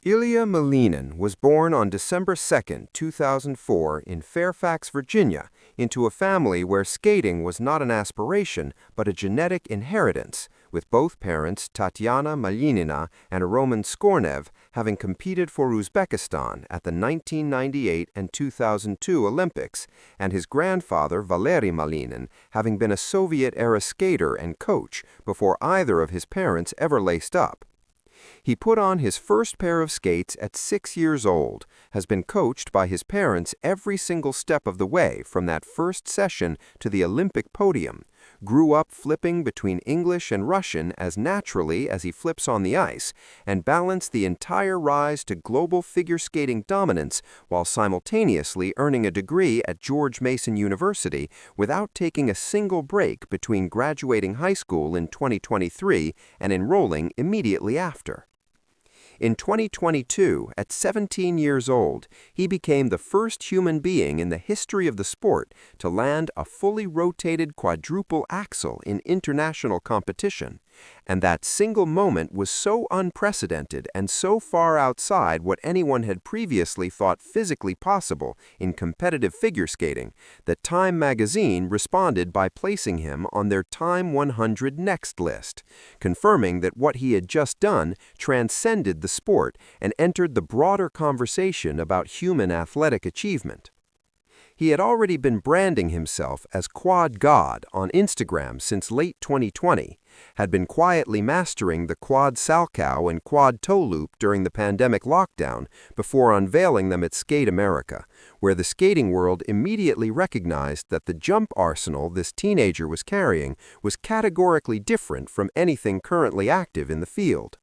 Ilia Malinin was born on December 2, 2004 in Fairfax, Virginia, into a family where skating was not an aspiration but a genetic inheritance, with both parents, Tatyana Malinina and Roman Skornev, having competed for Uzbekistan at the 1998 and 2002 Olympics, and his grandfather, Valery Malinin, having been a Soviet-era skater and coach before either of his parents ever laced up. He put on his first pair of skates at 6 years old, has been coached by his parents every single step of the way from that first session to the Olympic podium, grew up flipping between English and Russian as naturally as he flips on the ice, and balanced the entire rise to global figure skating dominance while simultaneously earning a degree at George Mason University without taking a single break between graduating high school in 2023 and enrolling immediately after. In 2022, at 17 years old, he became the first human being in the history of the sport to land a fully rotated quadruple axel in international competition, and that single moment was so unprecedented and so far outside what anyone had previously thought physically possible in competitive figure skating that Time magazine responded by placing him on their Time 100 Next list, confirming that what he had just done transcended the sport and entered the broader conversation about human athletic achievement. He had already been branding himself as Quad God on Instagram since late 2020, had been quietly mastering the Quad Salchow and Quad Toe Loop during the pandemic lockdown before unveiling them at Skate America, where the skating world immediately recognized that the jump arsenal this teenager was carrying was categorically different from anything currently active in the field.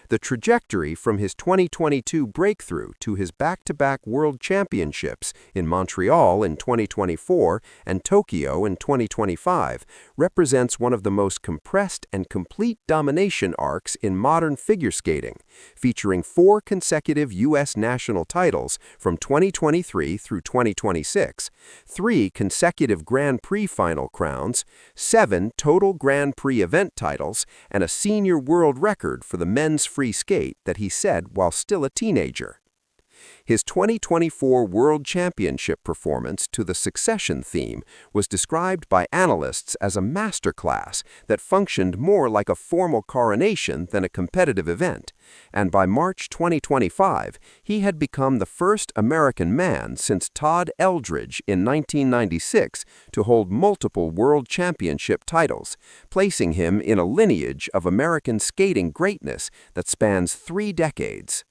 The trajectory from his 2022 breakthrough to his back-to-back World Championships in Montreal in 2024 and Tokyo in 2025 represents one of the most compressed and complete domination arcs in modern figure skating, featuring 4 consecutive U.S. national titles from 2023 through 2026, 3 consecutive Grand Prix final crowns, 7 total Grand Prix event titles, and a senior world record for the men's free skate that he set while still a teenager. His 2024 World Championship performance to the Succession theme was described by analysts as a masterclass that functioned more like a formal coronation than a competitive event, and by March 2025, he had become the first American man since Todd Eldridge in 1996 to hold multiple World Championship titles, placing him in a lineage of American skating greatness that spans 3 decades.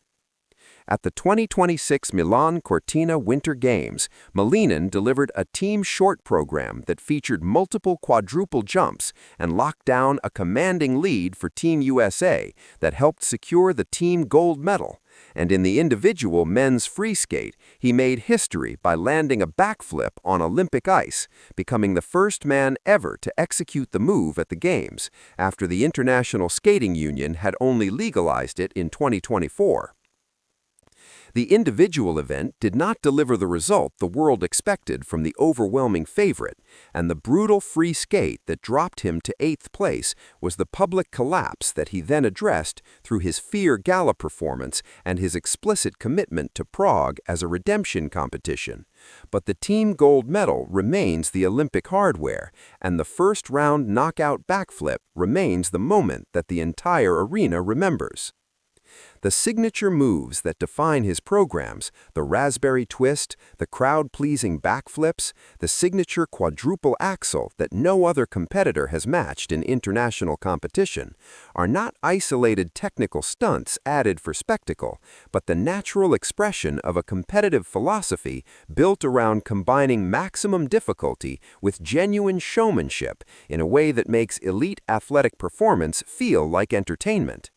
At the 2026 Milan Cortina Winter Games, Malinin delivered a team short program that featured multiple quadruple jumps and locked down a commanding lead for Team USA that helped secure the team gold medal. And in the individual men's free skate, he made history by landing a backflip on Olympic ice, becoming the first man ever to execute the move at the Games, after the International Skating Union had only legalized it in 2024. The individual event did not deliver the result the world expected from the overwhelming favorite, and the brutal free skate that dropped him to 8th place was the public collapse that he then addressed through his Fear Gala performance and his explicit commitment to Prague as a redemption competition. But the team gold medal remains the Olympic hardware, and the first-round knockout backflip remains the moment that the entire arena remembers. The signature moves that define his programs, the raspberry twist, the crowd-pleasing backflips, the signature quadruple axel that no other competitor has matched in international competition, are not isolated technical stunts added for spectacle, but the natural expression of a competitive philosophy built around combining maximum difficulty with genuine showmanship in a way that makes elite athletic performance feel like entertainment.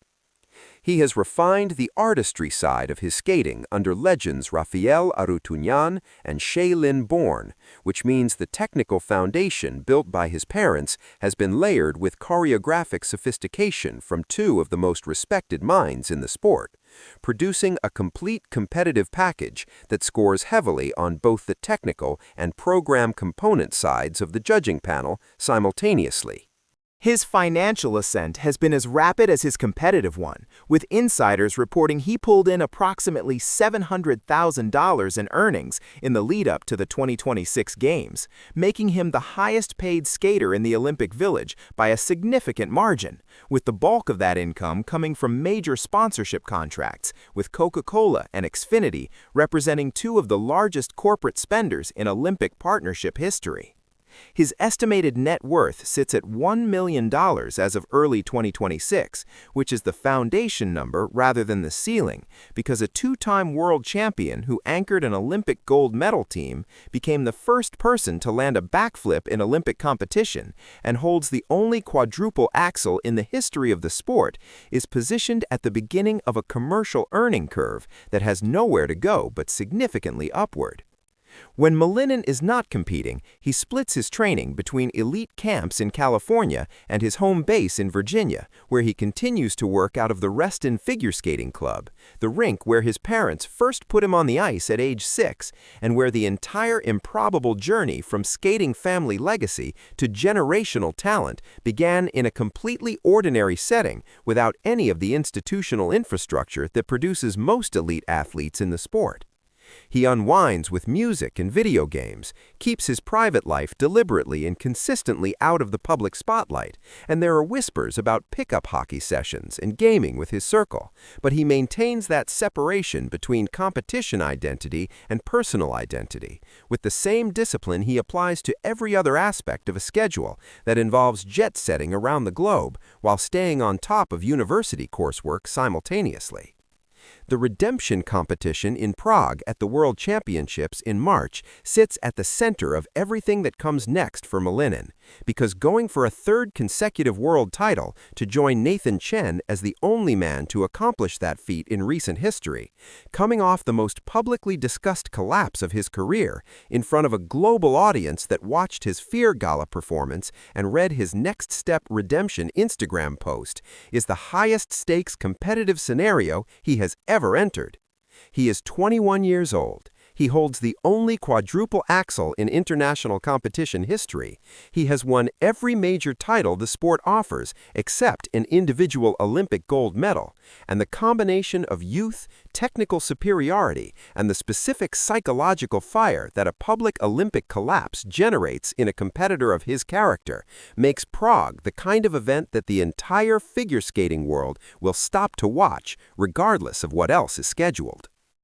He has refined the artistry side of his skating under legends Rafael Arutunyan and Shailin Bourne, which means the technical foundation built by his parents has been layered with choreographic sophistication from 2 of the most respected minds in the sport, producing a complete competitive package that scores heavily on both the technical and program component sides of the judging panel simultaneously. His financial ascent has been as rapid as his competitive one, with insiders reporting he pulled in approximately $700,000 in earnings in the lead-up to the 2026 Games, making him the highest-paid skater in the Olympic Village by a significant margin, with the bulk of that income coming from major sponsorship contracts, with Coca-Cola and Xfinity representing two of the largest corporate spenders in Olympic partnership history. His estimated net worth sits at $1 million as of early 2026, which is the foundation number rather than the ceiling, because a two-time world champion who anchored an Olympic gold medal team became the first person to land a backflip in Olympic competition and holds the only quadruple axel in the history of the sport, is positioned at the beginning of a commercial earning curve that has nowhere to go but significantly upward. When Malinin is not competing, he splits his training between elite camps in California and his home base in Virginia, where he continues to work out of the Reston Figure Skating Club, the rink where his parents first put him on the ice at age 6, and where the entire improbable journey from skating family legacy to generational talent began in a completely ordinary setting without any of the institutional infrastructure that produces most elite athletes in the sport. He unwinds with music and video games, keeps his private life deliberately and consistently out of the public spotlight, and there are whispers about pickup hockey sessions and gaming with his circle, but he maintains that separation between competition identity and personal identity, with the same discipline he applies to every other aspect of a schedule that involves jet setting around the globe while staying on top of university coursework simultaneously. The redemption competition in Prague at the World Championships in March sits at the center of everything that comes next for Malinin, because going for a third consecutive world title to join Nathan Chen as the only man to accomplish that feat in recent history, coming off the most publicly discussed collapse of his career in front of a global audience that watched his Fear Gala performance and read his Next Step Redemption Instagram post, is the highest stakes competitive scenario he has ever entered. He is 21 years old. He holds the only quadruple axel in international competition history. He has won every major title the sport offers except an individual Olympic gold medal, and the combination of youth, technical superiority, and the specific psychological fire that a public Olympic collapse generates in a competitor of his character makes Prague the kind of event that the entire figure skating world will stop to watch, regardless of what else is scheduled.